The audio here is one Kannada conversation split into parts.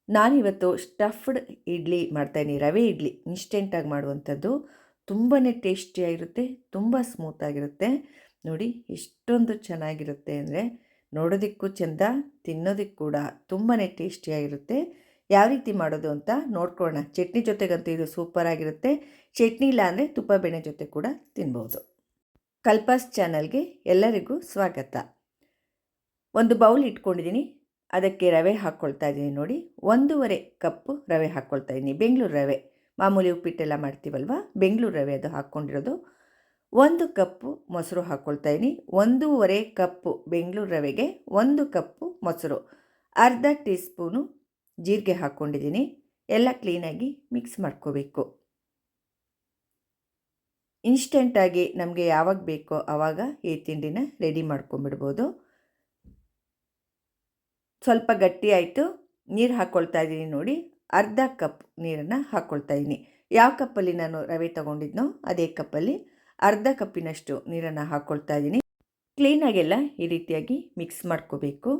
ನಾನಿವತ್ತು ಸ್ಟಫ್ಡ್ ಇಡ್ಲಿ ಮಾಡ್ತಾಯಿದ್ದೀನಿ. ರವೆ ಇಡ್ಲಿ ಇನ್ಸ್ಟೆಂಟಾಗಿ ಮಾಡುವಂಥದ್ದು. ತುಂಬಾ ಟೇಸ್ಟಿಯಾಗಿರುತ್ತೆ, ತುಂಬ ಸ್ಮೂತಾಗಿರುತ್ತೆ. ನೋಡಿ ಎಷ್ಟೊಂದು ಚೆನ್ನಾಗಿರುತ್ತೆ ಅಂದರೆ, ನೋಡೋದಕ್ಕೂ ಚೆಂದ, ತಿನ್ನೋದಕ್ಕೆ ಕೂಡ ತುಂಬಾ ಟೇಸ್ಟಿಯಾಗಿರುತ್ತೆ. ಯಾವ ರೀತಿ ಮಾಡೋದು ಅಂತ ನೋಡ್ಕೊಳ್ಳೋಣ. ಚಟ್ನಿ ಜೊತೆಗಂತೂ ಇದು ಸೂಪರಾಗಿರುತ್ತೆ. ಚಟ್ನಿ ಇಲ್ಲ ಅಂದರೆ ತುಪ್ಪ ಬೆಣ್ಣೆ ಜೊತೆ ಕೂಡ ತಿನ್ಬೋದು. ಕಲ್ಪಾಸ್ ಚಾನಲ್ಗೆ ಎಲ್ಲರಿಗೂ ಸ್ವಾಗತ. ಒಂದು ಬೌಲ್ ಇಟ್ಕೊಂಡಿದ್ದೀನಿ. ಅದಕ್ಕೆ ರವೆ ಹಾಕ್ಕೊಳ್ತಾ ಇದ್ದೀನಿ. ನೋಡಿ, 1.5 ಕಪ್ಪು ರವೆ ಹಾಕ್ಕೊಳ್ತಾ ಇದ್ದೀನಿ. ಬೆಂಗಳೂರು ರವೆ, ಮಾಮೂಲಿ ಉಪ್ಪಿಟ್ಟೆಲ್ಲ ಮಾಡ್ತೀವಲ್ವ, ಬೆಂಗಳೂರು ರವೆ ಅದು ಹಾಕ್ಕೊಂಡಿರೋದು. 1 ಕಪ್ಪು ಮೊಸರು ಹಾಕ್ಕೊಳ್ತಾ ಇದ್ದೀನಿ. 1.5 ಕಪ್ಪು ಬೆಂಗಳೂರು ರವೆಗೆ 1 ಕಪ್ಪು ಮೊಸರು. ಅರ್ಧ ಟೀ ಸ್ಪೂನು ಜೀರಿಗೆ ಹಾಕ್ಕೊಂಡಿದ್ದೀನಿ. ಎಲ್ಲ ಕ್ಲೀನಾಗಿ ಮಿಕ್ಸ್ ಮಾಡ್ಕೋಬೇಕು. ಇನ್ಸ್ಟೆಂಟಾಗಿ ನಮಗೆ ಯಾವಾಗ ಬೇಕೋ ಆವಾಗ ಈ ತಿಂಡಿನ ರೆಡಿ ಮಾಡ್ಕೊಂಬಿಡ್ಬೋದು. ಸ್ವಲ್ಪ ಗಟ್ಟಿ ಆಯಿತು. ನೀರು ಹಾಕ್ಕೊಳ್ತಾ ಇದ್ದೀನಿ. ನೋಡಿ, ಅರ್ಧ ಕಪ್ ನೀರನ್ನು ಹಾಕ್ಕೊಳ್ತಾ ಇದ್ದೀನಿ. ಯಾವ ಕಪ್ಪಲ್ಲಿ ನಾನು ರವೆ ತೊಗೊಂಡಿದ್ನೋ ಅದೇ ಕಪ್ಪಲ್ಲಿ ಅರ್ಧ ಕಪ್ಪಿನಷ್ಟು ನೀರನ್ನು ಹಾಕ್ಕೊಳ್ತಾ ಇದ್ದೀನಿ. ಕ್ಲೀನಾಗೆಲ್ಲ ಈ ರೀತಿಯಾಗಿ ಮಿಕ್ಸ್ ಮಾಡ್ಕೋಬೇಕು.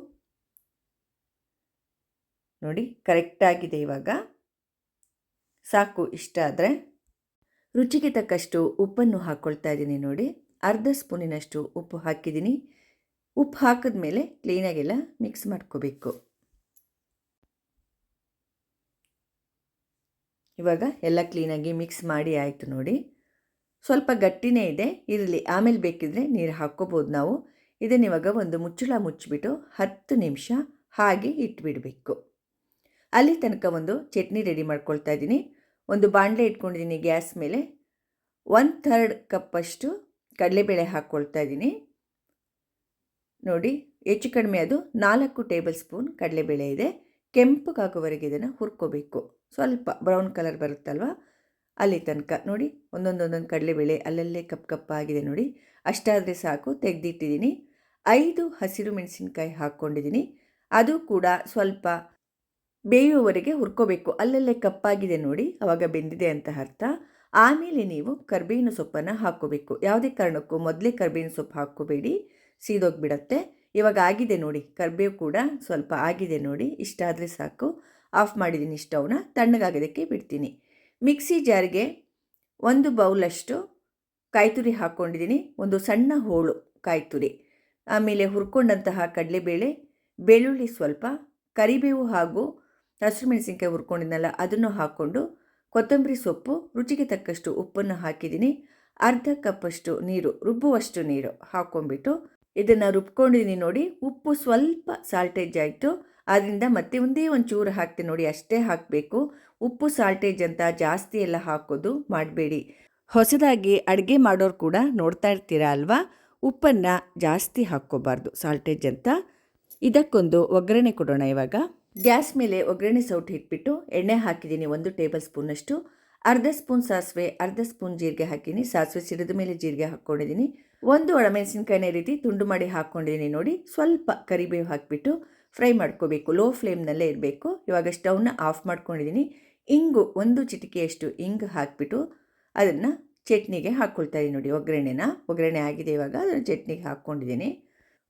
ನೋಡಿ, ಕರೆಕ್ಟಾಗಿದೆ. ಇವಾಗ ಸಾಕು. ಇಷ್ಟ ಆದರೆ ರುಚಿಗೆ ತಕ್ಕಷ್ಟು ಉಪ್ಪನ್ನು ಹಾಕ್ಕೊಳ್ತಾ ಇದ್ದೀನಿ. ನೋಡಿ, ಅರ್ಧ ಸ್ಪೂನಿನಷ್ಟು ಉಪ್ಪು ಹಾಕಿದ್ದೀನಿ. ಉಪ್ಪು ಹಾಕಿದ ಮೇಲೆ ಕ್ಲೀನಾಗೆಲ್ಲ ಮಿಕ್ಸ್ ಮಾಡ್ಕೋಬೇಕು. ಇವಾಗ ಎಲ್ಲ ಕ್ಲೀನಾಗಿ ಮಿಕ್ಸ್ ಮಾಡಿ ಆಯಿತು. ನೋಡಿ, ಸ್ವಲ್ಪ ಗಟ್ಟಿನೇ ಇದೆ, ಇರಲಿ, ಆಮೇಲೆ ಬೇಕಿದ್ರೆ ನೀರು ಹಾಕ್ಕೋಬೋದು ನಾವು. ಇದನ್ನು ಇವಾಗ ಒಂದು ಮುಚ್ಚಳ ಮುಚ್ಚಿಬಿಟ್ಟು 10 ನಿಮಿಷ ಹಾಗೆ ಇಟ್ಬಿಡಬೇಕು. ಅಲ್ಲಿ ತನಕ ಒಂದು ಚಟ್ನಿ ರೆಡಿ ಮಾಡ್ಕೊಳ್ತಾ ಇದ್ದೀನಿ. ಒಂದು ಬಾಣಲೆ ಇಟ್ಕೊಂಡಿದ್ದೀನಿ ಗ್ಯಾಸ್ ಮೇಲೆ. 1/3 ಕಪ್ಪಷ್ಟು ಕಡಲೆಬೇಳೆ ಹಾಕ್ಕೊಳ್ತಾ ಇದ್ದೀನಿ. ನೋಡಿ, ಹೆಚ್ಚು ಕಡಿಮೆ ಅದು 4 ಟೇಬಲ್ ಸ್ಪೂನ್ ಕಡಲೆಬೇಳೆ ಇದೆ. ಕೆಂಪಗಾಗುವವರೆಗೆ ಇದನ್ನು ಹುರ್ಕೋಬೇಕು. ಸ್ವಲ್ಪ ಬ್ರೌನ್ ಕಲರ್ ಬರುತ್ತಲ್ವ, ಅಲ್ಲಿ ತನಕ. ನೋಡಿ, ಒಂದೊಂದು ಕಡಲೆಬೇಳೆ ಅಲ್ಲಲ್ಲೇ ಕಪ್ಪಾಗಿದೆ. ನೋಡಿ, ಅಷ್ಟಾದರೆ ಸಾಕು. ತೆಗೆದಿಟ್ಟಿದ್ದೀನಿ. 5 ಹಸಿರು ಮೆಣಸಿನ್ಕಾಯಿ ಹಾಕ್ಕೊಂಡಿದ್ದೀನಿ. ಅದು ಕೂಡ ಸ್ವಲ್ಪ ಬೇಯುವವರೆಗೆ ಹುರ್ಕೋಬೇಕು. ಅಲ್ಲಲ್ಲೇ ಕಪ್ಪಾಗಿದೆ ನೋಡಿ, ಆವಾಗ ಬೆಂದಿದೆ ಅಂತ ಅರ್ಥ. ಆಮೇಲೆ ನೀವು ಕರಿಬೇವಿನ ಸೊಪ್ಪನ್ನು ಹಾಕ್ಕೋಬೇಕು. ಯಾವುದೇ ಕಾರಣಕ್ಕೂ ಮೊದಲೇ ಕರಿಬೇವಿನ ಸೊಪ್ಪು ಹಾಕ್ಕೋಬೇಡಿ, ಸೀದೋಗಿಬಿಡತ್ತೆ. ಇವಾಗ ಆಗಿದೆ ನೋಡಿ, ಕರಿಬೇವು ಕೂಡ ಸ್ವಲ್ಪ ಆಗಿದೆ ನೋಡಿ. ಇಷ್ಟಾದರೆ ಸಾಕು. ಆಫ್ ಮಾಡಿದ್ದೀನಿ ಸ್ಟವ್ನ. ತಣ್ಣಗಾಗೋದಕ್ಕೆ ಬಿಡ್ತೀನಿ. ಮಿಕ್ಸಿ ಜಾರಿಗೆ 1 ಬೌಲಷ್ಟು ಕಾಯಿ ತುರಿ ಹಾಕ್ಕೊಂಡಿದ್ದೀನಿ. ಒಂದು ಸಣ್ಣ ಹೋಳು ಕಾಯಿ ತುರಿ, ಆಮೇಲೆ ಹುರ್ಕೊಂಡಂತಹ ಕಡಲೆಬೇಳೆ, ಬೆಳ್ಳುಳ್ಳಿ ಸ್ವಲ್ಪ, ಕರಿಬೇವು ಹಾಗೂ ಹಸಿರು ಮೆಣಸಿನ್ಕಾಯಿ ಹುರ್ಕೊಂಡಿದ್ನಲ್ಲ ಅದನ್ನು ಹಾಕ್ಕೊಂಡು, ಕೊತ್ತಂಬರಿ ಸೊಪ್ಪು, ರುಚಿಗೆ ತಕ್ಕಷ್ಟು ಉಪ್ಪನ್ನು ಹಾಕಿದ್ದೀನಿ. ಅರ್ಧ ಕಪ್ಪಷ್ಟು ನೀರು, ರುಬ್ಬುವಷ್ಟು ನೀರು ಹಾಕ್ಕೊಂಡ್ಬಿಟ್ಟು ಇದನ್ನು ರುಬ್ಕೊಂಡಿದ್ದೀನಿ. ನೋಡಿ, ಉಪ್ಪು ಸ್ವಲ್ಪ ಸಾಲ್ಟೇಜ್ ಆಯಿತು, ಆದ್ದರಿಂದ ಮತ್ತೆ ಒಂಚೂರು ಹಾಕ್ತೀನಿ. ನೋಡಿ, ಅಷ್ಟೇ ಹಾಕಬೇಕು. ಉಪ್ಪು ಸಾಲ್ಟೇಜ್ ಅಂತ ಜಾಸ್ತಿ ಎಲ್ಲ ಹಾಕೋದು ಮಾಡಬೇಡಿ. ಹೊಸದಾಗಿ ಅಡುಗೆ ಮಾಡೋರು ಕೂಡ ನೋಡ್ತಾ ಇರ್ತೀರಾ ಅಲ್ವಾ, ಉಪ್ಪನ್ನು ಜಾಸ್ತಿ ಹಾಕ್ಕೋಬಾರ್ದು, ಸಾಲ್ಟೇಜ್ ಅಂತ. ಇದಕ್ಕೊಂದು ಒಗ್ಗರಣೆ ಕೊಡೋಣ. ಇವಾಗ ಗ್ಯಾಸ್ ಮೇಲೆ ಒಗ್ಗರಣೆ ಸೌಟು ಇಟ್ಬಿಟ್ಟು ಎಣ್ಣೆ ಹಾಕಿದ್ದೀನಿ 1 ಟೇಬಲ್ ಸ್ಪೂನಷ್ಟು. ಅರ್ಧ ಸ್ಪೂನ್ ಸಾಸಿವೆ, ಅರ್ಧ ಸ್ಪೂನ್ ಜೀರಿಗೆ ಹಾಕಿದ್ದೀನಿ. ಸಾಸಿವೆ ಸಿಡಿದ ಮೇಲೆ ಜೀರಿಗೆ ಹಾಕ್ಕೊಂಡಿದ್ದೀನಿ. 1 ಒಣಮೆಣಸಿನ್ಕಾಯಿನ ರೀತಿ ತುಂಡು ಮಾಡಿ ಹಾಕ್ಕೊಂಡಿದ್ದೀನಿ. ನೋಡಿ, ಸ್ವಲ್ಪ ಕರಿಬೇವು ಹಾಕಿಬಿಟ್ಟು ಫ್ರೈ ಮಾಡ್ಕೋಬೇಕು. ಲೋ ಫ್ಲೇಮ್ನಲ್ಲೇ ಇರಬೇಕು. ಇವಾಗ ಸ್ಟವ್ನ ಆಫ್ ಮಾಡ್ಕೊಂಡಿದ್ದೀನಿ. ಇಂಗು 1 ಚಿಟಿಕೆಯಷ್ಟು ಇಂಗು ಹಾಕಿಬಿಟ್ಟು ಅದನ್ನು ಚಟ್ನಿಗೆ ಹಾಕ್ಕೊಳ್ತಾ ಇದ್ದೀನಿ. ನೋಡಿ, ಒಗ್ಗರಣೆ ಆಗಿದೆ. ಇವಾಗ ಅದನ್ನು ಚಟ್ನಿಗೆ ಹಾಕ್ಕೊಂಡಿದ್ದೀನಿ.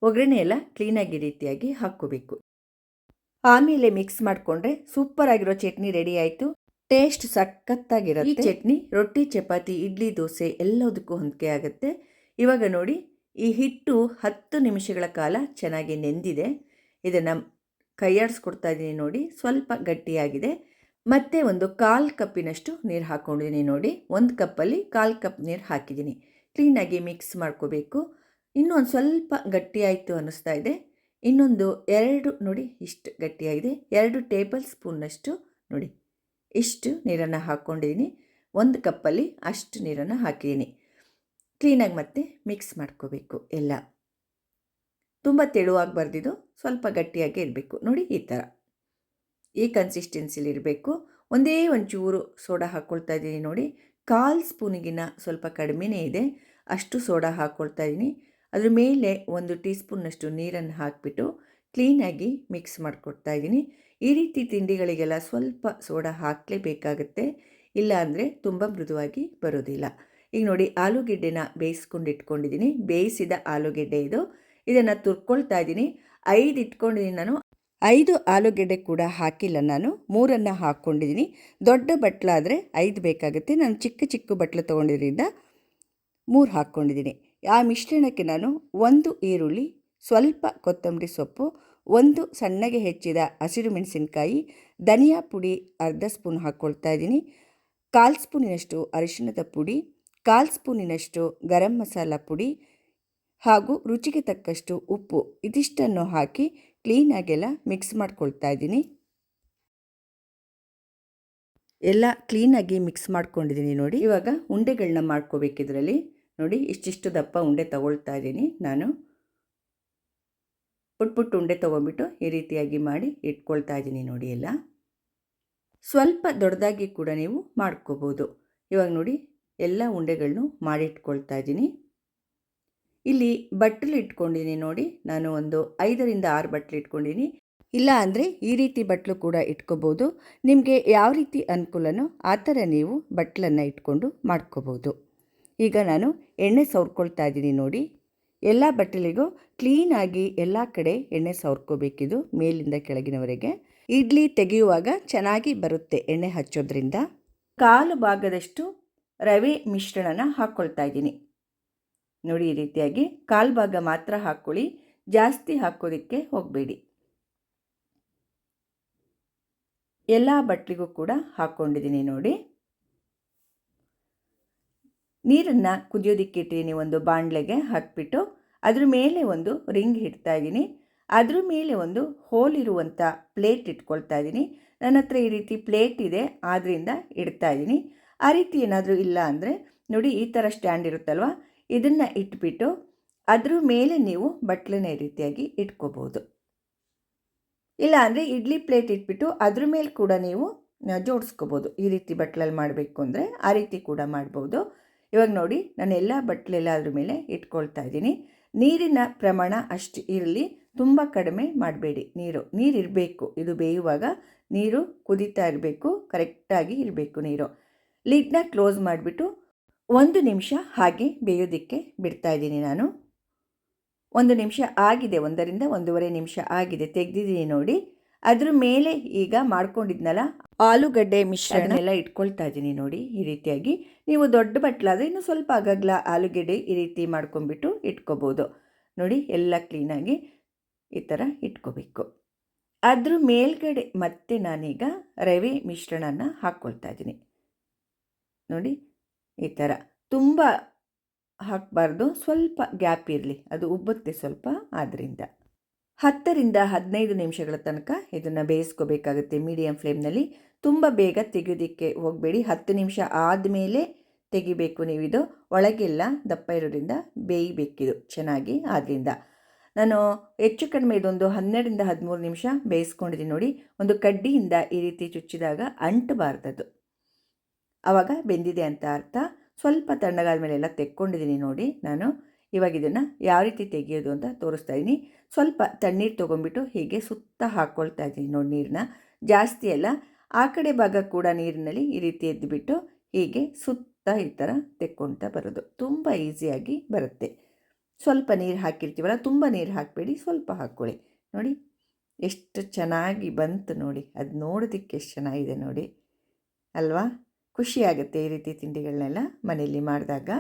ಒಗ್ಗರಣೆ ಎಲ್ಲ ಕ್ಲೀನಾಗಿ ರೀತಿಯಾಗಿ ಹಾಕ್ಕೋಬೇಕು. ಆಮೇಲೆ ಮಿಕ್ಸ್ ಮಾಡಿಕೊಂಡ್ರೆ ಸೂಪರ್ ಆಗಿರೋ ಚಟ್ನಿ ರೆಡಿ ಆಯಿತು. ಟೇಸ್ಟ್ ಸಖತ್ತಾಗಿರುತ್ತೆ. ಈ ಚಟ್ನಿ ರೊಟ್ಟಿ, ಚಪಾತಿ, ಇಡ್ಲಿ, ದೋಸೆ ಎಲ್ಲದಕ್ಕೂ ಹೊಂದಿಕೆ ಆಗುತ್ತೆ. ಇವಾಗ ನೋಡಿ, ಈ ಹಿಟ್ಟು 10 ನಿಮಿಷಗಳ ಕಾಲ ಚೆನ್ನಾಗಿ ನೆಂದಿದೆ. ಇದನ್ನು ಕೈಯಾಡಿಸ್ಕೊಡ್ತಾ ಇದ್ದೀನಿ. ನೋಡಿ, ಸ್ವಲ್ಪ ಗಟ್ಟಿಯಾಗಿದೆ. ಮತ್ತೆ ಒಂದು 1/4 ಕಪ್ಪಿನಷ್ಟು ನೀರು ಹಾಕ್ಕೊಂಡಿದ್ದೀನಿ. ನೋಡಿ, 1 ಕಪ್ಪಲ್ಲಿ 1/4 ಕಪ್ ನೀರು ಹಾಕಿದ್ದೀನಿ. ಕ್ಲೀನಾಗಿ ಮಿಕ್ಸ್ ಮಾಡ್ಕೋಬೇಕು. ಇನ್ನೂ ಒಂದು ಸ್ವಲ್ಪ ಗಟ್ಟಿಯಾಯಿತು ಅನ್ನಿಸ್ತಾ ಇದೆ. ಇನ್ನೊಂದು 2, ನೋಡಿ ಇಷ್ಟು ಗಟ್ಟಿಯಾಗಿದೆ. 2 ಟೇಬಲ್ ಸ್ಪೂನ್ನಷ್ಟು ನೋಡಿ ಇಷ್ಟು ನೀರನ್ನು ಹಾಕ್ಕೊಂಡಿದ್ದೀನಿ. 1 ಕಪ್ಪಲ್ಲಿ ಅಷ್ಟು ನೀರನ್ನು ಹಾಕಿದ್ದೀನಿ. ಕ್ಲೀನಾಗಿ ಮತ್ತೆ ಮಿಕ್ಸ್ ಮಾಡ್ಕೋಬೇಕು. ಎಲ್ಲ ತುಂಬ ತೆಳುವಾಗಬಾರ್ದಿದು, ಸ್ವಲ್ಪ ಗಟ್ಟಿಯಾಗಿ ಇರಬೇಕು. ನೋಡಿ, ಈ ಥರ ಈ ಕನ್ಸಿಸ್ಟೆನ್ಸಿಲಿ ಇರಬೇಕು. ಒಂಚೂರು ಸೋಡಾ ಹಾಕ್ಕೊಳ್ತಾ ಇದ್ದೀನಿ. ನೋಡಿ, 1/4 ಸ್ಪೂನಿಗಿನ್ನ ಸ್ವಲ್ಪ ಕಡಿಮೆನೇ ಇದೆ, ಅಷ್ಟು ಸೋಡಾ ಹಾಕ್ಕೊಳ್ತಾ ಇದ್ದೀನಿ. ಅದ್ರ ಮೇಲೆ 1 ಟೀ ಸ್ಪೂನ್ನಷ್ಟು ನೀರನ್ನು ಹಾಕಿಬಿಟ್ಟು ಕ್ಲೀನಾಗಿ ಮಿಕ್ಸ್ ಮಾಡಿಕೊಡ್ತಾ ಇದ್ದೀನಿ. ಈ ರೀತಿ ತಿಂಡಿಗಳಿಗೆಲ್ಲ ಸ್ವಲ್ಪ ಸೋಡಾ ಹಾಕಲೇಬೇಕಾಗತ್ತೆ, ಇಲ್ಲ ಅಂದರೆ ತುಂಬ ಮೃದುವಾಗಿ ಬರೋದಿಲ್ಲ. ಈಗ ನೋಡಿ, ಆಲೂಗೆಡ್ಡೆನ ಬೇಯಿಸ್ಕೊಂಡು ಇಟ್ಕೊಂಡಿದ್ದೀನಿ. ಬೇಯಿಸಿದ ಆಲೂಗೆಡ್ಡೆ ಇದು. ಇದನ್ನು ತುರ್ಕೊಳ್ತಾ ಇದ್ದೀನಿ. 5 ಇಟ್ಕೊಂಡಿದ್ದೀನಿ ನಾನು. 5 ಆಲೂಗೆಡ್ಡೆ ಕೂಡ ಹಾಕಿಲ್ಲ, ನಾನು 3 ಹಾಕ್ಕೊಂಡಿದ್ದೀನಿ. ದೊಡ್ಡ ಬಟ್ಲಾದರೆ 5 ಬೇಕಾಗುತ್ತೆ. ನಾನು ಚಿಕ್ಕ ಚಿಕ್ಕ ಬಟ್ಲು ತೊಗೊಂಡಿದ್ದರಿಂದ 3 ಹಾಕ್ಕೊಂಡಿದ್ದೀನಿ. ಆ ಮಿಶ್ರಣಕ್ಕೆ ನಾನು 1 ಈರುಳ್ಳಿ, ಸ್ವಲ್ಪ ಕೊತ್ತಂಬರಿ ಸೊಪ್ಪು, 1 ಸಣ್ಣಗೆ ಹೆಚ್ಚಿದ ಹಸಿರು ಮೆಣಸಿನಕಾಯಿ, ಧನಿಯಾ ಪುಡಿ ಅರ್ಧ ಸ್ಪೂನ್ ಹಾಕ್ಕೊಳ್ತಾ ಇದ್ದೀನಿ. 1/4 ಸ್ಪೂನಿನಷ್ಟು ಅರಿಶಿಣದ ಪುಡಿ, 1/4 ಸ್ಪೂನಿನಷ್ಟು ಗರಂ ಮಸಾಲ ಪುಡಿ ಹಾಗೂ ರುಚಿಗೆ ತಕ್ಕಷ್ಟು ಉಪ್ಪು, ಇದಿಷ್ಟನ್ನು ಹಾಕಿ ಕ್ಲೀನಾಗೆಲ್ಲ ಮಿಕ್ಸ್ ಮಾಡ್ಕೊಳ್ತಾ ಇದ್ದೀನಿ. ಎಲ್ಲ ಕ್ಲೀನಾಗಿ ಮಿಕ್ಸ್ ಮಾಡ್ಕೊಂಡಿದ್ದೀನಿ ನೋಡಿ. ಇವಾಗ ಉಂಡೆಗಳನ್ನ ಮಾಡ್ಕೋಬೇಕಿದ್ರಲ್ಲಿ ನೋಡಿ, ಇಷ್ಟಿಷ್ಟು ದಪ್ಪ ಉಂಡೆ ತಗೊಳ್ತಾ ಇದ್ದೀನಿ ನಾನು. ಪುಟ್ ಉಂಡೆ ತೊಗೊಂಬಿಟ್ಟು ಈ ರೀತಿಯಾಗಿ ಮಾಡಿ ಇಟ್ಕೊಳ್ತಾ ಇದ್ದೀನಿ ನೋಡಿ. ಎಲ್ಲ ಸ್ವಲ್ಪ ದೊಡ್ಡದಾಗಿ ಕೂಡ ನೀವು ಮಾಡ್ಕೋಬೋದು. ಇವಾಗ ನೋಡಿ ಎಲ್ಲ ಉಂಡೆಗಳನ್ನು ಮಾಡಿಟ್ಕೊಳ್ತಾ ಇದ್ದೀನಿ. ಇಲ್ಲಿ ಬಟ್ಟಲು ಇಟ್ಕೊಂಡಿದ್ದೀನಿ ನೋಡಿ, ನಾನು ಒಂದು 5ರಿಂದ 6 ಬಟ್ಟಲು ಇಟ್ಕೊಂಡಿದ್ದೀನಿ. ಇಲ್ಲ ಅಂದರೆ ಈ ರೀತಿ ಬಟ್ಟಲು ಕೂಡ ಇಟ್ಕೋಬೋದು. ನಿಮಗೆ ಯಾವ ರೀತಿ ಅನುಕೂಲನೋ ಆ ಥರ ನೀವು ಬಟ್ಟಲನ್ನು ಇಟ್ಕೊಂಡು ಮಾಡ್ಕೋಬೋದು. ಈಗ ನಾನು ಎಣ್ಣೆ ಸವರ್ಕೊಳ್ತಾ ಇದ್ದೀನಿ ನೋಡಿ. ಎಲ್ಲ ಬಟ್ಟಲಿಗೂ ಕ್ಲೀನಾಗಿ ಎಲ್ಲ ಕಡೆ ಎಣ್ಣೆ ಸವರ್ಕೋಬೇಕಿದು, ಮೇಲಿಂದ ಕೆಳಗಿನವರೆಗೆ. ಇಡ್ಲಿ ತೆಗೆಯುವಾಗ ಚೆನ್ನಾಗಿ ಬರುತ್ತೆ ಎಣ್ಣೆ ಹಚ್ಚೋದ್ರಿಂದ. 1/4 ಭಾಗದಷ್ಟು ರವೆ ಮಿಶ್ರಣನ ಹಾಕ್ಕೊಳ್ತಾ ಇದ್ದೀನಿ ನೋಡಿ. ಈ ರೀತಿಯಾಗಿ 1/4 ಭಾಗ ಮಾತ್ರ ಹಾಕ್ಕೊಳ್ಳಿ, ಜಾಸ್ತಿ ಹಾಕೋದಕ್ಕೆ ಹೋಗಬೇಡಿ. ಎಲ್ಲ ಬಟ್ಲಿಗೂ ಕೂಡ ಹಾಕ್ಕೊಂಡಿದ್ದೀನಿ ನೋಡಿ. ನೀರನ್ನು ಕುದಿಯೋದಕ್ಕೆ ಇಟ್ಟಿದ್ದೀನಿ. ಒಂದು ಬಾಣಲೆಗೆ ಹಾಕಿಬಿಟ್ಟು ಅದ್ರ ಮೇಲೆ ಒಂದು ರಿಂಗ್ ಇಡ್ತಾ ಇದ್ದೀನಿ. ಅದ್ರ ಮೇಲೆ ಒಂದು ಹೋಲ್ ಇರುವಂಥ ಪ್ಲೇಟ್ ಇಟ್ಕೊಳ್ತಾ ಇದ್ದೀನಿ. ನನ್ನ ಹತ್ರ ಈ ರೀತಿ ಪ್ಲೇಟ್ ಇದೆ, ಆದ್ದರಿಂದ ಇಡ್ತಾ ಇದ್ದೀನಿ. ಆ ರೀತಿ ಏನಾದರೂ ಇಲ್ಲ ಅಂದರೆ ನೋಡಿ, ಈ ಥರ ಸ್ಟ್ಯಾಂಡ್ ಇರುತ್ತಲ್ವ, ಇದನ್ನು ಇಟ್ಬಿಟ್ಟು ಅದ್ರ ಮೇಲೆ ನೀವು ಬಟ್ಲನ್ನ ಈ ರೀತಿಯಾಗಿ ಇಟ್ಕೋಬೋದು. ಇಲ್ಲ ಅಂದರೆ ಇಡ್ಲಿ ಪ್ಲೇಟ್ ಇಟ್ಬಿಟ್ಟು ಅದ್ರ ಮೇಲೆ ಕೂಡ ನೀವು ಜೋಡಿಸ್ಕೋಬೋದು. ಈ ರೀತಿ ಬಟ್ಲಲ್ಲಿ ಮಾಡಬೇಕು ಅಂದರೆ ಆ ರೀತಿ ಕೂಡ ಮಾಡ್ಬೋದು. ಇವಾಗ ನೋಡಿ, ನಾನು ಎಲ್ಲ ಬಟ್ಲೆಲ್ಲ ಅದ್ರ ಮೇಲೆ ಇಟ್ಕೊಳ್ತಾ ಇದ್ದೀನಿ. ನೀರಿನ ಪ್ರಮಾಣ ಅಷ್ಟು ಇರಲಿ, ತುಂಬ ಕಡಿಮೆ ಮಾಡಬೇಡಿ. ನೀರು ಇರಬೇಕು. ಇದು ಬೇಯುವಾಗ ನೀರು ಕುದೀತಾ ಇರಬೇಕು, ಕರೆಕ್ಟಾಗಿ ಇರಬೇಕು ನೀರು. ಲಿಡ್ನ ಕ್ಲೋಸ್ ಮಾಡಿಬಿಟ್ಟು 1 ನಿಮಿಷ ಹಾಗೆ ಬೇಯೋದಕ್ಕೆ ಬಿಡ್ತಾ ಇದ್ದೀನಿ ನಾನು. 1 ನಿಮಿಷ ಆಗಿದೆ, 1ರಿಂದ 1.5 ನಿಮಿಷ ಆಗಿದೆ, ತೆಗೆದಿದ್ದೀನಿ ನೋಡಿ. ಅದ್ರ ಮೇಲೆ ಈಗ ಮಾಡ್ಕೊಂಡಿದ್ನಲ್ಲ ಆಲೂಗಡ್ಡೆ ಮಿಶ್ರಣ ಎಲ್ಲ ಇಟ್ಕೊಳ್ತಾ ಇದ್ದೀನಿ ನೋಡಿ. ಈ ರೀತಿಯಾಗಿ ನೀವು ದೊಡ್ಡ ಬಟ್ಲಾದರೆ ಇನ್ನೂ ಸ್ವಲ್ಪ ಅಗಗ್ಲ ಆಲೂಗೆಡ್ಡೆ ಈ ರೀತಿ ಮಾಡ್ಕೊಂಬಿಟ್ಟು ಇಟ್ಕೋಬೋದು ನೋಡಿ. ಎಲ್ಲ ಕ್ಲೀನಾಗಿ ಈ ಥರ ಇಟ್ಕೋಬೇಕು. ಅದ್ರ ಮೇಲ್ಗಡೆ ಮತ್ತೆ ನಾನೀಗ ರವೆ ಮಿಶ್ರಣನ ಹಾಕ್ಕೊಳ್ತಾ ಇದ್ದೀನಿ ನೋಡಿ. ಈ ಥರ ತುಂಬ ಹಾಕಬಾರ್ದು, ಸ್ವಲ್ಪ ಗ್ಯಾಪ್ ಇರಲಿ, ಅದು ಉಬ್ಬುತ್ತೆ ಸ್ವಲ್ಪ. ಆದ್ದರಿಂದ 10ರಿಂದ 15 ನಿಮಿಷಗಳ ತನಕ ಇದನ್ನು ಬೇಯಿಸ್ಕೋಬೇಕಾಗುತ್ತೆ ಮೀಡಿಯಮ್ ಫ್ಲೇಮ್ನಲ್ಲಿ. ತುಂಬ ಬೇಗ ತೆಗೆಯೋದಕ್ಕೆ ಹೋಗಬೇಡಿ. 10 ನಿಮಿಷ ಆದಮೇಲೆ ತೆಗಿಬೇಕು ನೀವು. ಇದು ಒಳಗೆಲ್ಲ ದಪ್ಪ ಇರೋದ್ರಿಂದ ಬೇಯಬೇಕಿದು ಚೆನ್ನಾಗಿ. ಆದ್ದರಿಂದ ನಾನು ಹೆಚ್ಚು ಕಡಿಮೆ ಇದೊಂದು 12ರಿಂದ 13 ನಿಮಿಷ ಬೇಯಿಸ್ಕೊಂಡಿದ್ದೀನಿ ನೋಡಿ. ಒಂದು ಕಡ್ಡಿಯಿಂದ ಈ ರೀತಿ ಚುಚ್ಚಿದಾಗ ಅಂಟಬಾರ್ದದು, ಆವಾಗ ಬೆಂದಿದೆ ಅಂತ ಅರ್ಥ. ಸ್ವಲ್ಪ ತಣ್ಣಗಾದ ಮೇಲೆ ಎಲ್ಲ ತೆಕ್ಕೊಂಡಿದ್ದೀನಿ ನೋಡಿ ನಾನು. ಇವಾಗ ಇದನ್ನು ಯಾವ ರೀತಿ ತೆಗೆಯೋದು ಅಂತ ತೋರಿಸ್ತಾ ಇದ್ದೀನಿ. ಸ್ವಲ್ಪ ತಣ್ಣೀರು ತೊಗೊಂಬಿಟ್ಟು ಹೀಗೆ ಸುತ್ತ ಹಾಕ್ಕೊಳ್ತಾ ಇದ್ದೀನಿ ನೋಡಿ. ನೀರನ್ನ ಜಾಸ್ತಿ ಅಲ್ಲ, ಆ ಕಡೆ ಭಾಗ ಕೂಡ ನೀರಿನಲ್ಲಿ ಈ ರೀತಿ ಎದ್ದುಬಿಟ್ಟು ಹೀಗೆ ಸುತ್ತ ಈ ಥರ ತೆಕ್ಕೊಳ್ತಾ ಬರೋದು. ತುಂಬ ಈಸಿಯಾಗಿ ಬರುತ್ತೆ. ಸ್ವಲ್ಪ ನೀರು ಹಾಕಿರ್ತೀವಲ್ಲ, ತುಂಬ ನೀರು ಹಾಕಬೇಡಿ, ಸ್ವಲ್ಪ ಹಾಕ್ಕೊಳ್ಳಿ ನೋಡಿ. ಎಷ್ಟು ಚೆನ್ನಾಗಿ ಬಂತು ನೋಡಿ, ಅದು ನೋಡೋದಕ್ಕೆ ಎಷ್ಟು ಚೆನ್ನಾಗಿದೆ ನೋಡಿ ಅಲ್ವಾ. ಖುಷಿಯಾಗುತ್ತೆ ಈ ರೀತಿ ತಿಂಡಿಗಳನ್ನೆಲ್ಲ ಮನೆಯಲ್ಲಿ ಮಾಡಿದಾಗ.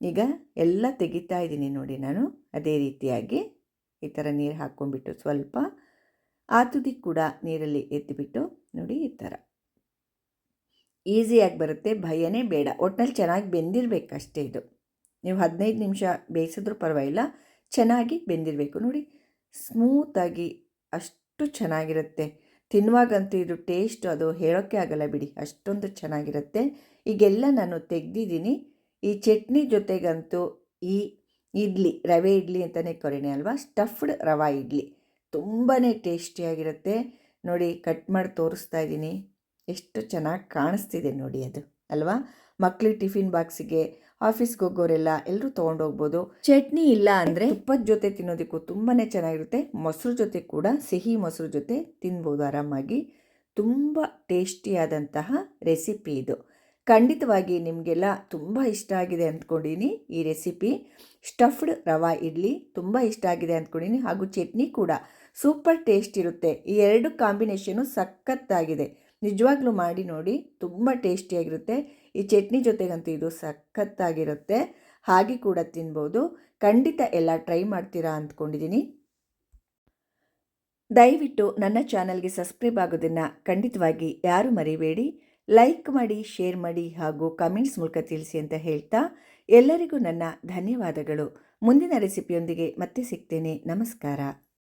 ಈಗ ಎಲ್ಲ ತೆಗಿತಾ ಇದ್ದೀನಿ ನೋಡಿ ನಾನು. ಅದೇ ರೀತಿಯಾಗಿ ಈ ಥರ ನೀರು ಹಾಕ್ಕೊಂಡ್ಬಿಟ್ಟು ಸ್ವಲ್ಪ ಆ ತುದಿ ಕೂಡ ನೀರಲ್ಲಿ ಎತ್ತಿಬಿಟ್ಟು ನೋಡಿ. ಈ ಥರ ಈಸಿಯಾಗಿ ಬರುತ್ತೆ, ಭಯನೇ ಬೇಡ. ಒಟ್ಟಿನಲ್ಲಿ ಚೆನ್ನಾಗಿ ಬೆಂದಿರಬೇಕಷ್ಟೇ ಇದು. ನೀವು 15 ನಿಮಿಷ ಬೇಯಿಸಿದ್ರೂ ಪರವಾಗಿಲ್ಲ, ಚೆನ್ನಾಗಿ ಬೆಂದಿರಬೇಕು ನೋಡಿ. ಸ್ಮೂತಾಗಿ ಅಷ್ಟು ಚೆನ್ನಾಗಿರುತ್ತೆ. ತಿನ್ನುವಾಗಂತೂ ಇದು ಟೇಸ್ಟ್ ಅದು ಹೇಳೋಕ್ಕೆ ಆಗಲ್ಲ ಬಿಡಿ, ಅಷ್ಟೊಂದು ಚೆನ್ನಾಗಿರುತ್ತೆ. ಈಗೆಲ್ಲ ನಾನು ತೆಗೆದಿದ್ದೀನಿ. ಈ ಚಟ್ನಿ ಜೊತೆಗಂತೂ ಈ ಇಡ್ಲಿ, ರವೆ ಇಡ್ಲಿ ಅಂತಲೇ ಕರೀನೆ ಅಲ್ವಾ, ಸ್ಟಫ್ಡ್ ರವಾ ಇಡ್ಲಿ ತುಂಬಾ ಟೇಸ್ಟಿಯಾಗಿರುತ್ತೆ ನೋಡಿ. ಕಟ್ ಮಾಡಿ ತೋರಿಸ್ತಾ ಇದ್ದೀನಿ, ಎಷ್ಟು ಚೆನ್ನಾಗಿ ಕಾಣಿಸ್ತಿದೆ ನೋಡಿ ಅದು ಅಲ್ವಾ. ಮಕ್ಕಳಿಗೆ ಟಿಫಿನ್ ಬಾಕ್ಸಿಗೆ, ಆಫೀಸ್ಗೆ ಹೋಗೋರೆಲ್ಲ ಎಲ್ಲರೂ ತೊಗೊಂಡೋಗ್ಬೋದು. ಚಟ್ನಿ ಇಲ್ಲ ಅಂದರೆ ತುಪ್ಪದ ಜೊತೆ ತಿನ್ನೋದಕ್ಕೂ ತುಂಬಾ ಚೆನ್ನಾಗಿರುತ್ತೆ. ಮೊಸರು ಜೊತೆ ಕೂಡ, ಸಿಹಿ ಮೊಸರು ಜೊತೆ ತಿನ್ಬೋದು ಆರಾಮಾಗಿ. ತುಂಬ ಟೇಸ್ಟಿಯಾದಂತಹ ರೆಸಿಪಿ ಇದು. ಖಂಡಿತವಾಗಿ ನಿಮಗೆಲ್ಲ ತುಂಬ ಇಷ್ಟ ಆಗಿದೆ ಅಂದ್ಕೊಂಡಿನಿ ಈ ರೆಸಿಪಿ. ಸ್ಟಫ್ಡ್ ರವಾ ಇಡ್ಲಿ ತುಂಬ ಇಷ್ಟ ಆಗಿದೆ ಅಂದ್ಕೊಂಡಿನಿ. ಹಾಗೂ ಚಟ್ನಿ ಕೂಡ ಸೂಪರ್ ಟೇಸ್ಟ್ ಇರುತ್ತೆ. ಈ ಎರಡು ಕಾಂಬಿನೇಷನು ಸಖತ್ತಾಗಿದೆ. ನಿಜವಾಗ್ಲೂ ಮಾಡಿ ನೋಡಿ, ತುಂಬ ಟೇಸ್ಟಿಯಾಗಿರುತ್ತೆ. ಈ ಚಟ್ನಿ ಜೊತೆಗಂತೂ ಇದು ಸಖತ್ತಾಗಿರುತ್ತೆ. ಹಾಗೆ ಕೂಡ ತಿನ್ಬೋದು. ಖಂಡಿತ ಎಲ್ಲ ಟ್ರೈ ಮಾಡ್ತೀರಾ ಅಂದ್ಕೊಂಡಿದ್ದೀನಿ. ದಯವಿಟ್ಟು ನನ್ನ ಚಾನಲ್ಗೆ ಸಬ್ಸ್ಕ್ರೈಬ್ ಆಗೋದನ್ನು ಖಂಡಿತವಾಗಿ ಯಾರು ಮರಿಬೇಡಿ. ಲೈಕ್ ಮಾಡಿ, ಶೇರ್ ಮಾಡಿ ಹಾಗೂ ಕಮೆಂಟ್ಸ್ ಮೂಲಕ ತಿಳಿಸಿ ಅಂತ ಹೇಳ್ತಾ ಎಲ್ಲರಿಗೂ ನನ್ನ ಧನ್ಯವಾದಗಳು. ಮುಂದಿನ ರೆಸಿಪಿಯೊಂದಿಗೆ ಮತ್ತೆ ಸಿಗ್ತೇನೆ. ನಮಸ್ಕಾರ.